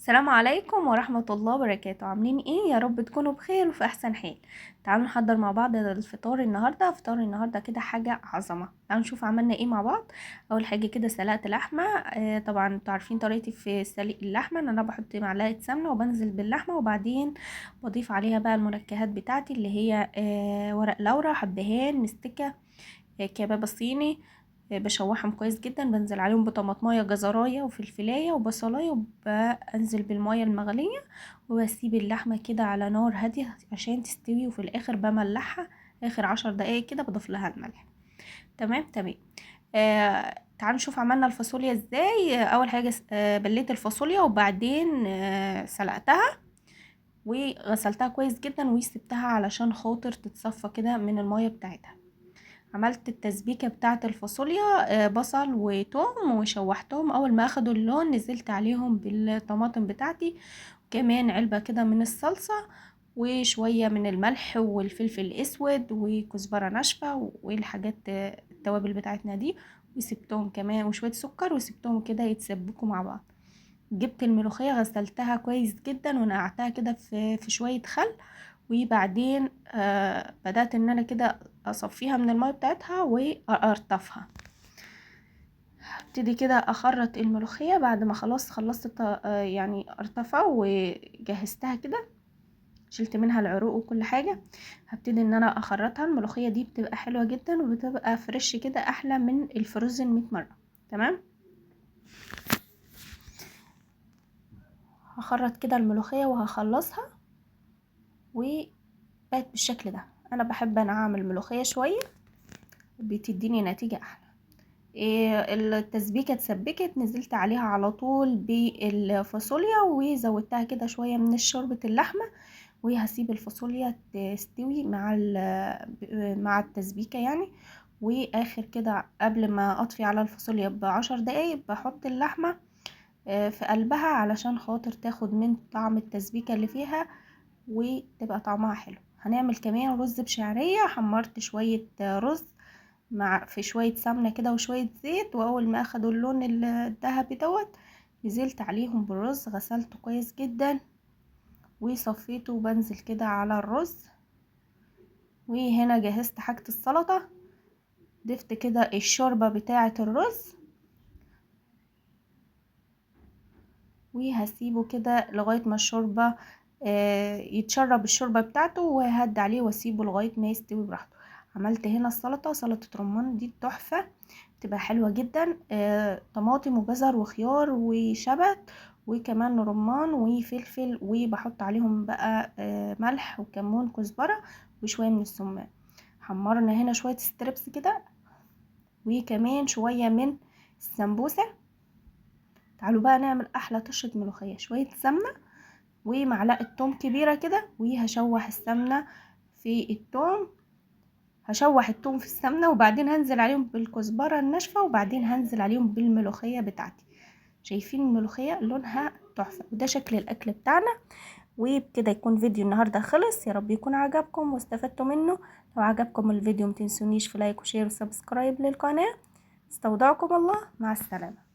السلام عليكم ورحمة الله وبركاته. عاملين ايه؟ يا رب تكونوا بخير وفي احسن حال. تعالوا نحضر مع بعض الفطار النهاردة. فطار النهاردة كده حاجة عظمة. تعالوا نشوف عملنا ايه مع بعض. اول حاجة كده سلقت لحمة. طبعا انتوا عارفين طريقتي في سلق اللحمة، ان انا بحط معلقة سمنة وبنزل باللحمة، وبعدين بضيف عليها بقى المنكهات بتاعتي اللي هي ورق لورا، حبهان، مستكة، كباب الصيني. بشوحهم كويس جدا، بنزل عليهم بطماطمايه، جزرايه وفلفلايه وبصلايه، وبنزل بالميه المغليه، وبسيب اللحمه كده على نار هاديه عشان تستوي، وفي الاخر بملحها اخر 10 دقايق كده، بضيف لها الملح. تمام. تعالوا نشوف عملنا الفاصوليا ازاي. اول حاجه بليت الفاصوليا، وبعدين سلقتها وغسلتها كويس جدا وسبتها علشان خاطر تتصفى كده من الميه بتاعتها. عملت التسبيكة بتاعة الفاصوليا، بصل وتوم، وشوحتهم. اول ما اخدوا اللون نزلت عليهم بالطماطم بتاعتي، وكمان علبة كده من الصلصة، وشوية من الملح والفلفل الاسود وكزبرة ناشفة والحاجات التوابل بتاعتنا دي، وسبتهم كمان، وشوية سكر، وسبتهم كده يتسبكوا مع بعض. جبت الملوخية غسلتها كويس جدا ونقعتها كده في شوية خل، وبعدين بدأت ان انا كده اصفيها من المية بتاعتها وارطفها. ابتدي كده اخرط الملوخية بعد ما خلاص خلصت يعني ارطفها وجهزتها كده، شلت منها العروق وكل حاجة. هبتدي ان انا اخرطها. الملوخية دي بتبقى حلوة جدا وبتبقى فريش كده، احلى من الفروزن 100 مرة. تمام. هخرط كده الملوخية وهخلصها، وبقت بالشكل ده. انا بحب انا اعمل ملوخية شوية، بتديني نتيجة احلى. التسبيكة اتسبكت، نزلت عليها على طول بالفاصوليا وزودتها كده شوية من شوربة اللحمة، وهسيب الفاصوليا تستوي مع التسبيكة يعني. واخر كده قبل ما اطفي على الفاصوليا ب10 دقايق بحط اللحمة في قلبها علشان خاطر تاخد من طعم التسبيكة اللي فيها وتبقى طعمها حلو. هنعمل كمان رز بشعرية. حمرت شوية رز في شوية سمنة كده وشوية زيت، واول ما اخدوا اللون الذهبي دوت نزلت عليهم بالرز، غسلته كويس جدا وصفيته، وبنزل كده على الرز. وهنا جهزت حاجة السلطة، ضفت كده الشوربة بتاعة الرز، وهسيبه كده لغاية ما الشوربة يتشرب الشوربة بتاعته، وهد عليه واسيبه لغاية ما يستوي براحته. عملت هنا السلطة، سلطة رمان دي تحفة، بتبقى حلوة جدا. طماطم وجزر وخيار وشبت وكمان رمان وفلفل، وبحط عليهم بقى ملح وكمون كزبرة وشوية من السمان. حمرنا هنا شوية ستريبس كده، وكمان شوية من السمبوسة. تعالوا بقى نعمل احلى طشة ملوخية. شوية سمنة ومعلقة توم كبيرة كده، وهشوح السمنة في التوم، هشوح التوم في السمنة، وبعدين هنزل عليهم بالكزبرة الناشفة، وبعدين هنزل عليهم بالملوخية بتاعتي. شايفين الملوخية لونها تحفة؟ وده شكل الاكل بتاعنا. وبكده يكون فيديو النهاردة خلص. يا رب يكون عجبكم واستفدتوا منه. لو عجبكم الفيديو متنسونيش في لايك وشير وسبسكرايب للقناة. استودعكم الله، مع السلامة.